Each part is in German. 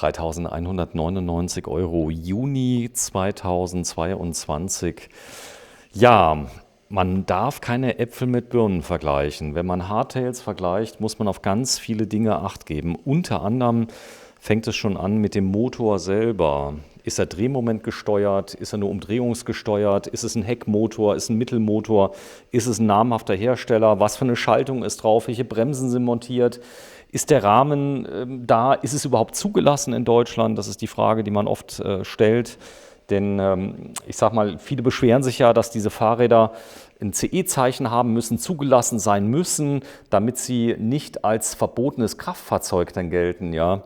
3.199 €, Juni 2022. Ja, man darf keine Äpfel mit Birnen vergleichen. Wenn man Hardtails vergleicht, muss man auf ganz viele Dinge Acht geben. Unter anderem fängt es schon an mit dem Motor selber. Ist er Drehmoment gesteuert? Ist er nur umdrehungsgesteuert? Ist es ein Heckmotor? Ist es ein Mittelmotor? Ist es ein namhafter Hersteller? Was für eine Schaltung ist drauf? Welche Bremsen sind montiert? Ist der Rahmen da? Ist es überhaupt zugelassen in Deutschland? Das ist die Frage, die man oft stellt. Denn ich sag mal, viele beschweren sich ja, dass diese Fahrräder ein CE-Zeichen haben müssen, zugelassen sein müssen, damit sie nicht als verbotenes Kraftfahrzeug dann gelten. Ja.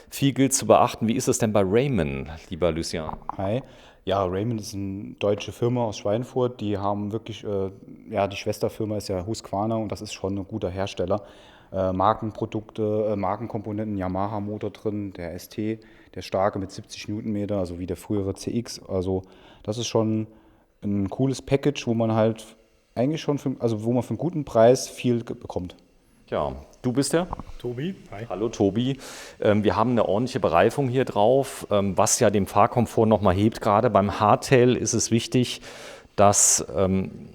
Viel gilt zu beachten. Wie ist es denn bei Raymond, lieber Lucien? Hi. Ja, Raymond ist eine deutsche Firma aus Schweinfurt. Die haben wirklich, ja, die Schwesterfirma ist ja Husqvarna und das ist schon ein guter Hersteller. Markenprodukte, Markenkomponenten, Yamaha-Motor drin, der ST, der starke mit 70 Newtonmeter, also wie der frühere CX. Also das ist schon ein cooles Package, wo man halt eigentlich schon, wo man für einen guten Preis viel bekommt. Ja, du bist der? Tobi, hi. Hallo Tobi. Wir haben eine ordentliche Bereifung hier drauf, was ja den Fahrkomfort nochmal hebt. Gerade beim Hardtail ist es wichtig, dass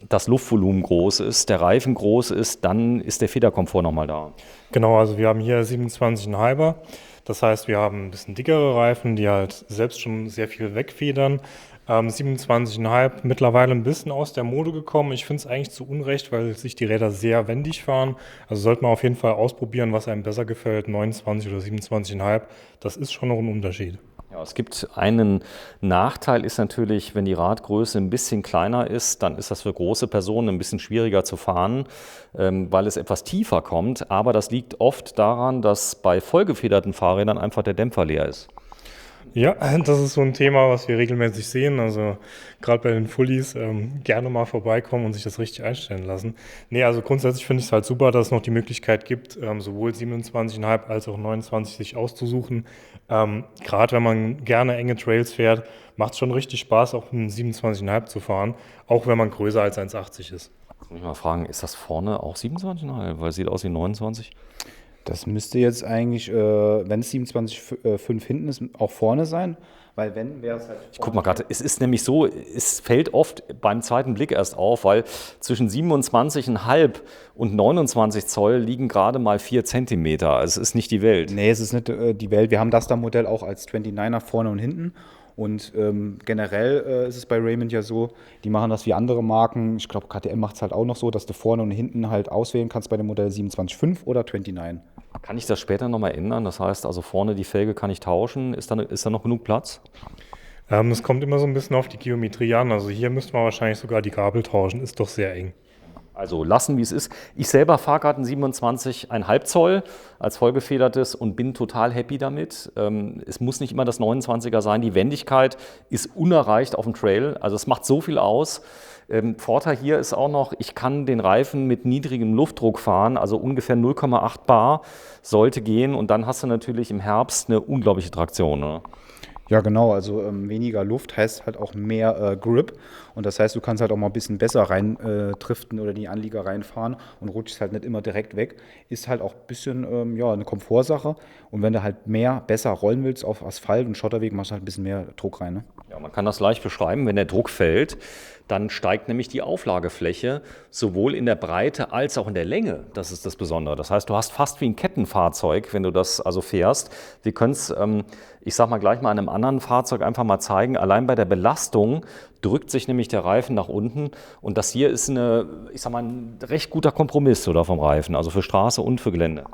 das Luftvolumen groß ist, der Reifen groß ist, dann ist der Federkomfort nochmal da. Genau, also wir haben hier 27,5er. Das heißt, wir haben ein bisschen dickere Reifen, die halt selbst schon sehr viel wegfedern. 27,5, mittlerweile ein bisschen aus der Mode gekommen. Ich finde es eigentlich zu Unrecht, weil sich die Räder sehr wendig fahren. Also sollte man auf jeden Fall ausprobieren, was einem besser gefällt, 29 oder 27,5. Das ist schon noch ein Unterschied. Ja, es gibt einen Nachteil, ist natürlich, wenn die Radgröße ein bisschen kleiner ist, dann ist das für große Personen ein bisschen schwieriger zu fahren, weil es etwas tiefer kommt. Aber das liegt oft daran, dass bei vollgefederten Fahrrädern einfach der Dämpfer leer ist. Ja, das ist so ein Thema, was wir regelmäßig sehen. Also gerade bei den Fullies gerne mal vorbeikommen und sich das richtig einstellen lassen. Nee, also grundsätzlich finde ich es halt super, dass es noch die Möglichkeit gibt, sowohl 27,5 als auch 29 sich auszusuchen. Gerade wenn man gerne enge Trails fährt, macht es schon richtig Spaß, auch einen 27,5 zu fahren, auch wenn man größer als 1,80 ist. Jetzt muss ich mal fragen, ist das vorne auch 27,5? Weil es sieht aus wie 29. Das müsste jetzt eigentlich, wenn es 27,5 hinten ist, auch vorne sein. Weil wenn, wäre es halt. Ich guck mal gerade, es ist nämlich so, es fällt oft beim zweiten Blick erst auf, weil zwischen 27,5 und 29 Zoll liegen gerade mal 4 Zentimeter. Also es ist nicht die Welt. Nee, es ist nicht die Welt. Wir haben das da Modell auch als 29er vorne und hinten. Und generell ist es bei Raymond ja so, die machen das wie andere Marken. Ich glaube, KTM macht es halt auch noch so, dass du vorne und hinten halt auswählen kannst bei dem Modell 27,5 oder 29. Kann ich das später nochmal ändern? Das heißt also vorne die Felge kann ich tauschen. Ist da noch genug Platz? Es kommt immer so ein bisschen auf die Geometrie an. Also hier müsste man wahrscheinlich sogar die Gabel tauschen, ist doch sehr eng. Also lassen, wie es ist. Ich selber fahre gerade ein 27,5 Zoll als vollgefedertes und bin total happy damit. Es muss nicht immer das 29er sein. Die Wendigkeit ist unerreicht auf dem Trail. Also es macht so viel aus. Vorteil hier ist auch noch, ich kann den Reifen mit niedrigem Luftdruck fahren, also ungefähr 0,8 Bar sollte gehen. Und dann hast du natürlich im Herbst eine unglaubliche Traktion. Ne? Ja, genau. Also weniger Luft heißt halt auch mehr Grip. Und das heißt, du kannst halt auch mal ein bisschen besser rein driften oder in die Anlieger reinfahren und rutschst halt nicht immer direkt weg. Ist halt auch ein bisschen ja, eine Komfortsache. Und wenn du halt besser rollen willst auf Asphalt und Schotterweg, machst du halt ein bisschen mehr Druck rein. Ne? Ja, man kann das leicht beschreiben, wenn der Druck fällt, dann steigt nämlich die Auflagefläche sowohl in der Breite als auch in der Länge. Das ist das Besondere. Das heißt, du hast fast wie ein Kettenfahrzeug, wenn du das also fährst. Wir können es, ich sag mal gleich mal an einem anderen Fahrzeug einfach mal zeigen. Allein bei der Belastung drückt sich nämlich der Reifen nach unten und das hier ist ein recht guter Kompromiss oder vom Reifen, also für Straße und für Gelände.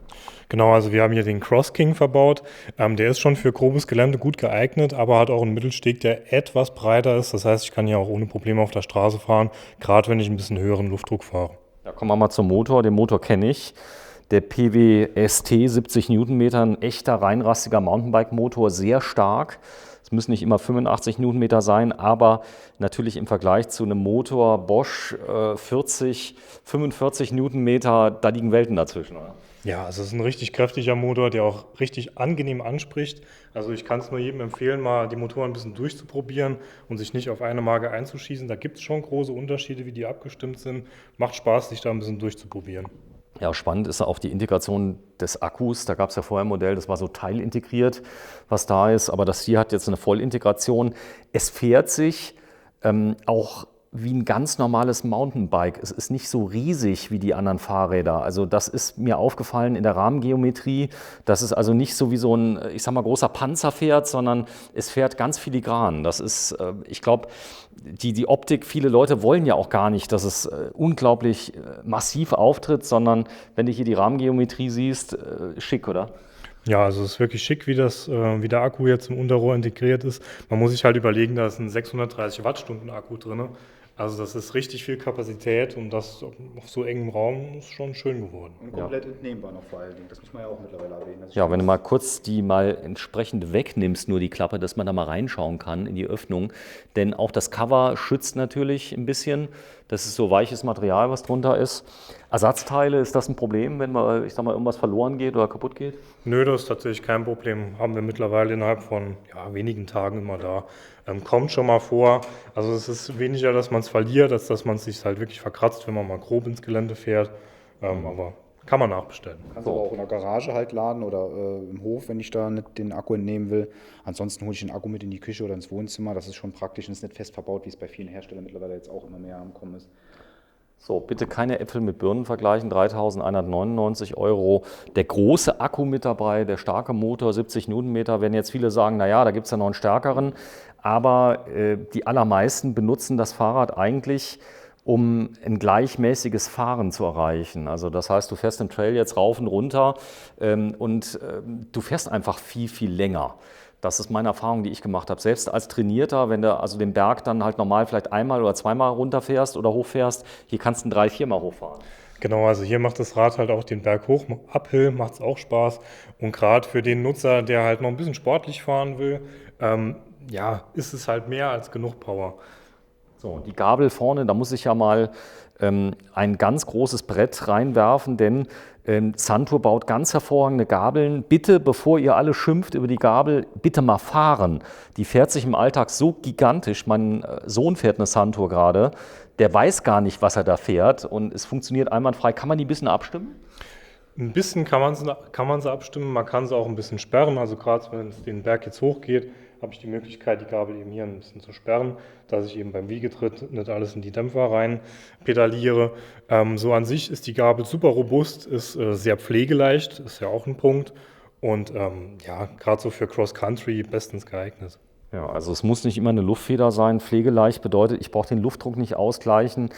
Genau, also wir haben hier den Cross King verbaut. Der ist schon für grobes Gelände gut geeignet, aber hat auch einen Mittelsteg, der etwas breiter ist. Das heißt, ich kann hier auch ohne Probleme auf der Straße fahren, gerade wenn ich ein bisschen höheren Luftdruck fahre. Da kommen wir mal zum Motor. Den Motor kenne ich. Der PWST 70 Newtonmeter, ein echter reinrastiger Mountainbike-Motor, sehr stark. Es müssen nicht immer 85 Newtonmeter sein, aber natürlich im Vergleich zu einem Motor Bosch 45 Newtonmeter, da liegen Welten dazwischen, oder? Ja, also es ist ein richtig kräftiger Motor, der auch richtig angenehm anspricht. Also ich kann es nur jedem empfehlen, mal die Motoren ein bisschen durchzuprobieren und sich nicht auf eine Marke einzuschießen. Da gibt es schon große Unterschiede, wie die abgestimmt sind. Macht Spaß, sich da ein bisschen durchzuprobieren. Ja, spannend ist auch die Integration des Akkus. Da gab es ja vorher ein Modell, das war so teilintegriert, was da ist. Aber das hier hat jetzt eine Vollintegration. Es fährt sich auch wie ein ganz normales Mountainbike. Es ist nicht so riesig wie die anderen Fahrräder. Also das ist mir aufgefallen in der Rahmengeometrie, dass es also nicht so wie so ein, ich sag mal, großer Panzer fährt, sondern es fährt ganz filigran. Das ist, ich glaube, die Optik, viele Leute wollen ja auch gar nicht, dass es unglaublich massiv auftritt, sondern wenn du hier die Rahmengeometrie siehst, schick, oder? Ja, also es ist wirklich schick, wie der Akku jetzt im Unterrohr integriert ist. Man muss sich halt überlegen, da ist ein 630 Wattstunden Akku drin. Also das ist richtig viel Kapazität und das auf so engem Raum ist schon schön geworden. Und komplett entnehmbar noch vor allen Dingen. Das muss man ja auch mittlerweile erwähnen. Ja, wenn du mal kurz die mal entsprechend wegnimmst, nur die Klappe, dass man da mal reinschauen kann in die Öffnung. Denn auch das Cover schützt natürlich ein bisschen. Das ist so weiches Material, was drunter ist. Ersatzteile, ist das ein Problem, wenn mal, ich sag mal, irgendwas verloren geht oder kaputt geht? Nö, das ist tatsächlich kein Problem. Haben wir mittlerweile innerhalb von wenigen Tagen immer da. Kommt schon mal vor. Also es ist weniger, dass man es verliert, als dass man es sich halt wirklich verkratzt, wenn man mal grob ins Gelände fährt. Aber kann man nachbestellen. Kannst du aber auch in der Garage halt laden oder im Hof, wenn ich da nicht den Akku entnehmen will. Ansonsten hole ich den Akku mit in die Küche oder ins Wohnzimmer. Das ist schon praktisch und ist nicht fest verbaut, wie es bei vielen Herstellern mittlerweile jetzt auch immer mehr am Kommen ist. So, bitte keine Äpfel mit Birnen vergleichen, 3.199 Euro. Der große Akku mit dabei, der starke Motor, 70 Newtonmeter. Werden jetzt viele sagen, naja, da gibt es ja noch einen stärkeren. Aber die allermeisten benutzen das Fahrrad eigentlich, um ein gleichmäßiges Fahren zu erreichen. Also das heißt, du fährst den Trail jetzt rauf und runter und du fährst einfach viel, viel länger. Das ist meine Erfahrung, die ich gemacht habe. Selbst als Trainierter, wenn du also den Berg dann halt normal vielleicht einmal oder zweimal runterfährst oder hochfährst, hier kannst du 3-4 Mal hochfahren. Genau, also hier macht das Rad halt auch den Berg hoch, uphill macht es auch Spaß. Und gerade für den Nutzer, der halt noch ein bisschen sportlich fahren will, ist es halt mehr als genug Power. So, die Gabel vorne, da muss ich ja mal ein ganz großes Brett reinwerfen, denn Santur baut ganz hervorragende Gabeln. Bitte, bevor ihr alle schimpft über die Gabel, bitte mal fahren. Die fährt sich im Alltag so gigantisch. Mein Sohn fährt eine Santur gerade. Der weiß gar nicht, was er da fährt und es funktioniert einwandfrei. Kann man die ein bisschen abstimmen? Ein bisschen kann man sie abstimmen, man kann sie auch ein bisschen sperren. Also gerade wenn es den Berg jetzt hochgeht, habe ich die Möglichkeit, die Gabel eben hier ein bisschen zu sperren, dass ich eben beim Wiegetritt nicht alles in die Dämpfer rein pedaliere. So an sich ist die Gabel super robust, ist sehr pflegeleicht, ist ja auch ein Punkt. Und gerade so für Cross-Country bestens geeignet. Ja, also es muss nicht immer eine Luftfeder sein. Pflegeleicht bedeutet, ich brauche den Luftdruck nicht ausgleichen.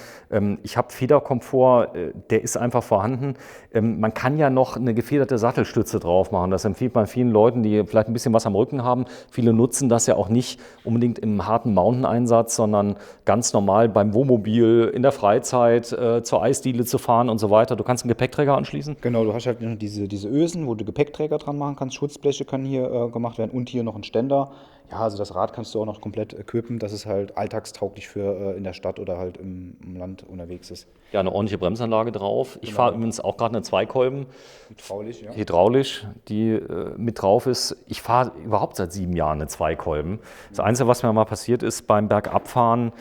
Ich habe Federkomfort, der ist einfach vorhanden. Man kann ja noch eine gefederte Sattelstütze drauf machen. Das empfiehlt man vielen Leuten, die vielleicht ein bisschen was am Rücken haben. Viele nutzen das ja auch nicht unbedingt im harten Mountain-Einsatz, sondern ganz normal beim Wohnmobil, in der Freizeit, zur Eisdiele zu fahren und so weiter. Du kannst einen Gepäckträger anschließen. Genau, du hast halt noch diese Ösen, wo du Gepäckträger dran machen kannst. Schutzbleche können hier gemacht werden und hier noch ein Ständer. Ja, also das Rad kannst du auch noch komplett equippen, dass es halt alltagstauglich für in der Stadt oder halt im Land unterwegs ist. Ja, eine ordentliche Bremsanlage drauf. Ich fahre übrigens auch gerade eine Zweikolben. Hydraulisch, ja. Hydraulisch, die mit drauf ist. Ich fahre überhaupt seit 7 Jahren eine Zweikolben. Das Einzige, was mir mal passiert ist beim Bergabfahren,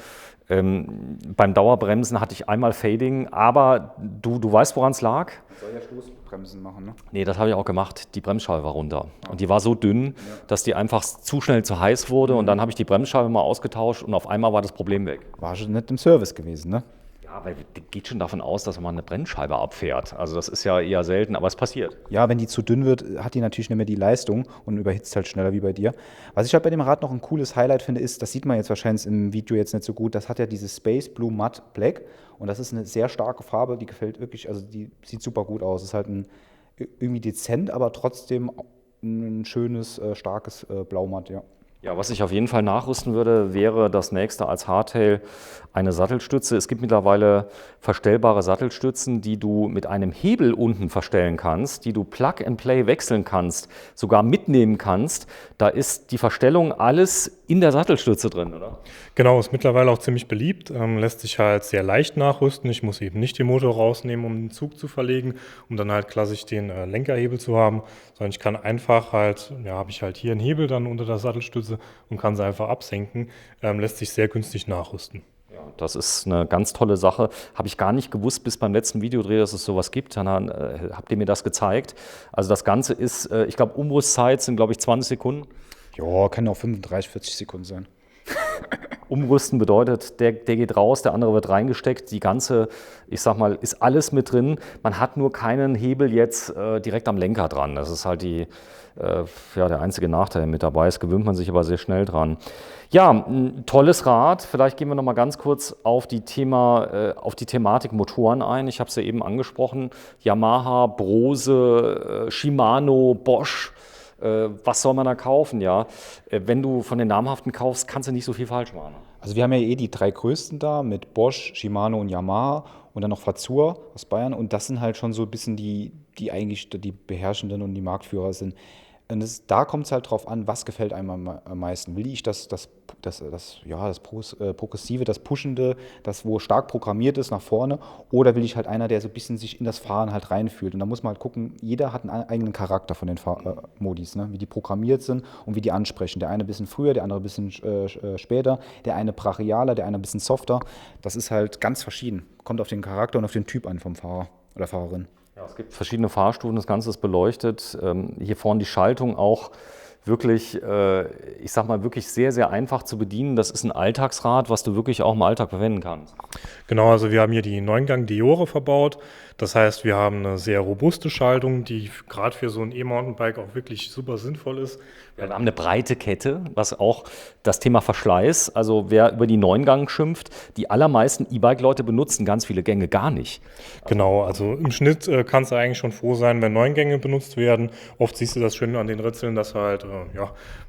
beim Dauerbremsen hatte ich einmal Fading, aber du weißt, woran es lag? Man soll ja Stoßbremsen machen, ne? Nee, das habe ich auch gemacht. Die Bremsscheibe war runter. Und die war so dünn, dass die einfach zu schnell zu heiß wurde. Und dann habe ich die Bremsscheibe mal ausgetauscht und auf einmal war das Problem weg. War schon nicht im Service gewesen, ne? Ja, weil geht schon davon aus, dass man eine Bremsscheibe abfährt. Also das ist ja eher selten, aber es passiert. Ja, wenn die zu dünn wird, hat die natürlich nicht mehr die Leistung und überhitzt halt schneller wie bei dir. Was ich halt bei dem Rad noch ein cooles Highlight finde, ist, das sieht man jetzt wahrscheinlich im Video jetzt nicht so gut, das hat ja dieses Space Blue Matte Black und das ist eine sehr starke Farbe, die gefällt wirklich, also die sieht super gut aus. Ist halt irgendwie dezent, aber trotzdem ein schönes, starkes Blaumatt, ja. Ja, was ich auf jeden Fall nachrüsten würde, wäre das nächste als Hardtail eine Sattelstütze. Es gibt mittlerweile verstellbare Sattelstützen, die du mit einem Hebel unten verstellen kannst, die du Plug and Play wechseln kannst, sogar mitnehmen kannst. Da ist die Verstellung alles in der Sattelstütze drin, oder? Genau, ist mittlerweile auch ziemlich beliebt, lässt sich halt sehr leicht nachrüsten. Ich muss eben nicht den Motor rausnehmen, um den Zug zu verlegen, um dann halt klassisch den Lenkerhebel zu haben, sondern ich kann einfach halt, habe ich halt hier einen Hebel dann unter der Sattelstütze und kann sie einfach absenken, lässt sich sehr günstig nachrüsten. Das ist eine ganz tolle Sache. Habe ich gar nicht gewusst bis beim letzten Videodreh, dass es sowas gibt. Dann habt ihr mir das gezeigt. Also das Ganze ist, ich glaube, Umrüstzeit sind, glaube ich, 20 Sekunden. Ja, kann auch 35, 40 Sekunden sein. Umrüsten bedeutet, der geht raus, der andere wird reingesteckt. Die ganze, ich sag mal, ist alles mit drin. Man hat nur keinen Hebel jetzt direkt am Lenker dran. Das ist halt der einzige Nachteil mit dabei. Es gewöhnt man sich aber sehr schnell dran. Ja, ein tolles Rad. Vielleicht gehen wir noch mal ganz kurz auf die Thematik Motoren ein. Ich habe es ja eben angesprochen. Yamaha, Brose, Shimano, Bosch. Was soll man da kaufen, ja? Wenn du von den namhaften kaufst, kannst du nicht so viel falsch machen. Also wir haben ja die 3 größten da mit Bosch, Shimano und Yamaha und dann noch Fazur aus Bayern und das sind halt schon so ein bisschen die eigentlich die Beherrschenden und die Marktführer sind. Und da kommt es halt drauf an, was gefällt einem am meisten. Will ich das Progressive, das Pushende, das wo stark programmiert ist nach vorne, oder will ich halt einer, der so ein bisschen sich in das Fahren halt reinfühlt. Und da muss man halt gucken, jeder hat einen eigenen Charakter von den Modis, ne? Wie die programmiert sind und wie die ansprechen. Der eine ein bisschen früher, der andere ein bisschen später, der eine brachialer, der eine ein bisschen softer. Das ist halt ganz verschieden. Kommt auf den Charakter und auf den Typ an vom Fahrer oder Fahrerin. Ja, es gibt verschiedene Fahrstufen, das Ganze ist beleuchtet. Hier vorne die Schaltung auch wirklich, ich sag mal, wirklich sehr, sehr einfach zu bedienen. Das ist ein Alltagsrad, was du wirklich auch im Alltag verwenden kannst. Genau, also wir haben hier die 9-Gang Deore verbaut. Das heißt, wir haben eine sehr robuste Schaltung, die gerade für so ein E-Mountainbike auch wirklich super sinnvoll ist. Wir haben eine breite Kette, was auch das Thema Verschleiß, also wer über die 9-Gang schimpft, die allermeisten E-Bike-Leute benutzen ganz viele Gänge gar nicht. Genau, also im Schnitt kannst du eigentlich schon froh sein, wenn 9 Gänge benutzt werden. Oft siehst du das schön an den Ritzeln, dass halt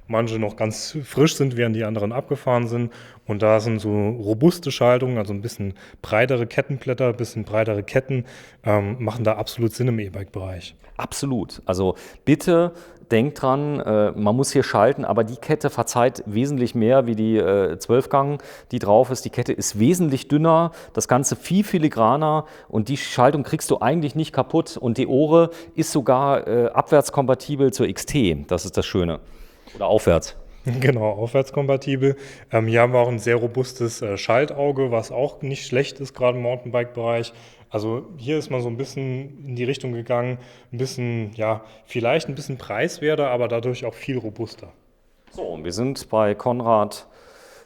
manche noch ganz frisch sind, während die anderen abgefahren sind. Und da sind so robuste Schaltungen, also ein bisschen breitere Kettenblätter, ein bisschen breitere Ketten, machen da absolut Sinn im E-Bike-Bereich. Absolut. Also bitte denkt dran, man muss hier schalten, aber die Kette verzeiht wesentlich mehr wie die 12-Gang, die drauf ist. Die Kette ist wesentlich dünner, das Ganze viel filigraner und die Schaltung kriegst du eigentlich nicht kaputt. Und die Deore ist sogar abwärtskompatibel zur XT, das ist das Schöne. Oder aufwärts. Genau, aufwärtskompatibel. Hier haben wir auch ein sehr robustes Schaltauge, was auch nicht schlecht ist, gerade im Mountainbike-Bereich. Also hier ist man so ein bisschen in die Richtung gegangen, ein bisschen, vielleicht ein bisschen preiswerter, aber dadurch auch viel robuster. So, und wir sind bei Konrad,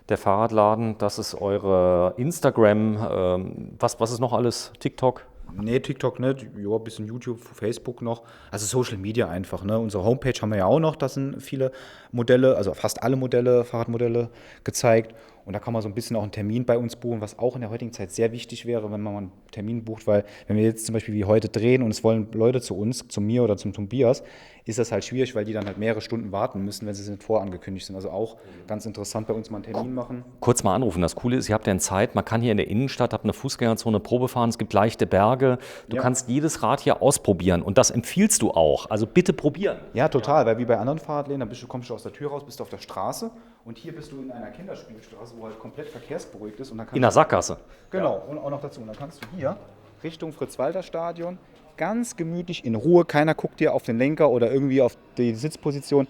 der Fahrradladen. Das ist eure Instagram, was ist noch alles? TikTok? Nee, TikTok nicht, ja, ein bisschen YouTube, Facebook noch. Also Social Media einfach, ne? Unsere Homepage haben wir ja auch noch, da sind viele Modelle, also fast alle Modelle, Fahrradmodelle gezeigt. Und da kann man so ein bisschen auch einen Termin bei uns buchen, was auch in der heutigen Zeit sehr wichtig wäre, wenn man mal einen Termin bucht, weil wenn wir jetzt zum Beispiel wie heute drehen und es wollen Leute zu uns, zu mir oder zum Tobias, ist das halt schwierig, weil die dann halt mehrere Stunden warten müssen, wenn sie nicht vorangekündigt sind. Also auch ganz interessant bei uns mal einen Termin machen. Kurz mal anrufen. Das Coole ist, ihr habt ja Zeit, man kann hier in der Innenstadt, habt eine Fußgängerzone, Probe fahren, es gibt leichte Berge. Du kannst jedes Rad hier ausprobieren und das empfiehlst du auch. Also bitte probieren. Ja, total, weil wie bei anderen Fahrradläden, dann kommst du aus der Tür raus, bist du auf der Straße und hier bist du in einer Kinderspielstraße, wo halt komplett verkehrsberuhigt ist. Und dann In der Sackgasse. Genau, und auch noch dazu. Und dann kannst du hier Richtung Fritz-Walter-Stadion ganz gemütlich in Ruhe, keiner guckt dir auf den Lenker oder irgendwie auf die Sitzposition,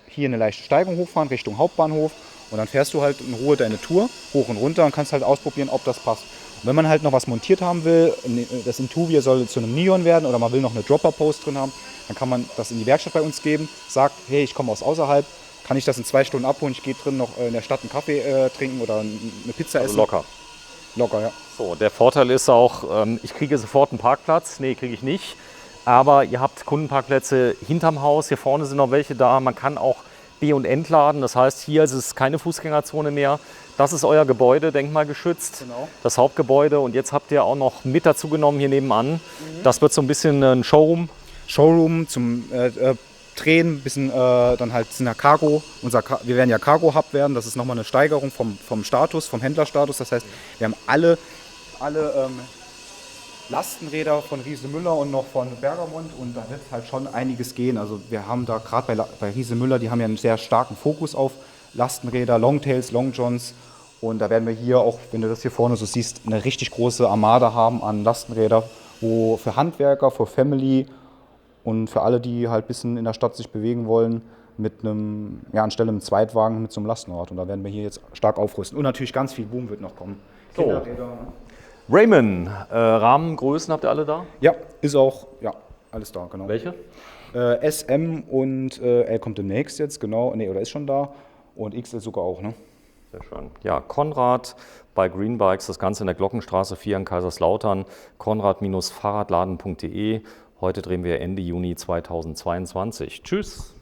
hier eine leichte Steigung hochfahren Richtung Hauptbahnhof und dann fährst du halt in Ruhe deine Tour hoch und runter und kannst halt ausprobieren, ob das passt. Und wenn man halt noch was montiert haben will, das Intuvia soll zu einem Neon werden oder man will noch eine Dropper-Post drin haben, dann kann man das in die Werkstatt bei uns geben, sagt, hey, ich komme aus außerhalb, kann ich das in 2 Stunden abholen, ich gehe drin noch in der Stadt einen Kaffee trinken oder eine Pizza essen. Locker. Locker, ja. So, der Vorteil ist auch, ich kriege sofort einen Parkplatz. Nee, kriege ich nicht. Aber ihr habt Kundenparkplätze hinterm Haus. Hier vorne sind noch welche da. Man kann auch B- und entladen. Das heißt, hier ist es keine Fußgängerzone mehr. Das ist euer Gebäude, denkmalgeschützt. Genau. Das Hauptgebäude. Und jetzt habt ihr auch noch mit dazu genommen hier nebenan. Das wird so ein bisschen ein Showroom. Showroom zum Drehen, ein bisschen dann halt sind ja Cargo. Wir werden ja Cargo-Hub werden. Das ist nochmal eine Steigerung vom Status, vom Händlerstatus. Das heißt, wir haben alle Lastenräder von Riese Müller und noch von Bergamont und da wird halt schon einiges gehen. Also wir haben da gerade bei Riese Müller, die haben ja einen sehr starken Fokus auf Lastenräder, Longtails, Longjohns und da werden wir hier auch, wenn du das hier vorne so siehst, eine richtig große Armada haben an Lastenräder, wo für Handwerker, für Family und für alle, die halt ein bisschen in der Stadt sich bewegen wollen, mit anstelle einem Zweitwagen mit so einem Lastenrad. Und da werden wir hier jetzt stark aufrüsten. Und natürlich ganz viel Boom wird noch kommen. Kinderräder. Ne? Raymond, Rahmengrößen habt ihr alle da? Ja, ist auch, ja, alles da, genau. Welche? SM und L kommt demnächst jetzt, genau, nee, oder ist schon da. Und XL sogar auch, ne? Sehr schön. Ja, Konrad bei Green Bikes, das Ganze in der Glockenstraße 4 in Kaiserslautern, konrad-fahrradladen.de. Heute drehen wir Ende Juni 2022. Tschüss!